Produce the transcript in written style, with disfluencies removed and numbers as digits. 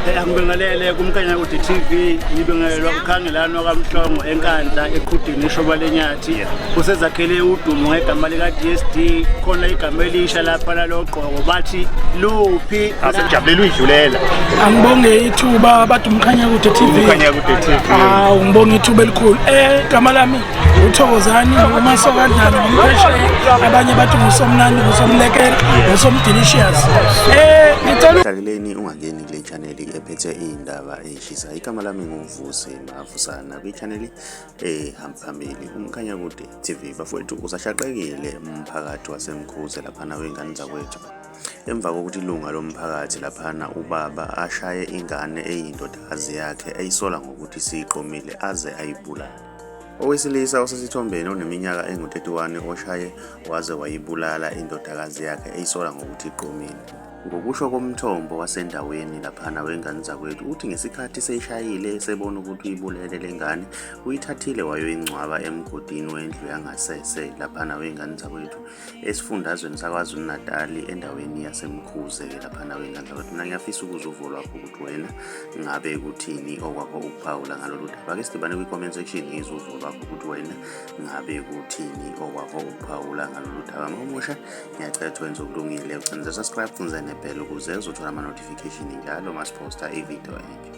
Angibingelele kumkanya ukuthi TV ngibingelelwa ukhangelano kaMhlongo enkandla eqhudini ishoba lenyathi usezakhele udumo ngegama lika DSD khona igama elisha lapha laloqoko bathi luphi asijabulele uyidlulela angibonge ithuba abantu umkhanya kude TV ngibonge ithuba elikhulu igama lami uThokozani uMasokandlana ngumphesheya abanye bathi ngusomnandi ngusomlekela ngusomdelicious Hlaleleni ungangeni kule channel ephethe indaba eshisa. Igama lami nguVusi Mavusana kwi channel phambili umkhanya kude TV. Bafowethu usashaqekile umphakathi wasemkhuze laphana wengane zakwethu. Emva kokuthi ilunga lomphakathi laphana ubaba ashaye ingane eyindodakazi yakhe eyisola ngokuthi iqomile aze ayibulala. Owesilisa osesithombeni oneminyaka engu-31 oshaye waze wayibulala indodakazi yakhe eyisola ngokuthi iqomile. Ngokusho komthombo wasendaweni laphana wengane zakwethu uthi ngesikhathi seyishayile sebona ukuthi uyibulele lengane uyithathile wayoyingcwaba emgodini wendlu yangasese laphana wengane zakwethu esifundazweni saKwaZulu-Natal endaweni yasemkhuze laphana wengane zakwethu. Mina ngiyafisa ukuzuva lwakho ukuthi wena ngabe kuthini okwakho ukuphawula ngalolu daba. Ake sidibane kwi-comment section izuvo lwakho ukuthi wena ngabe kuthini okwakho ukuphawula ngalolu daba. Mamusha ngiyacela wenze okulungile ucenze subscribe funzene bell ukuze uzothola ama notification njalo masiposta ivideo entsha.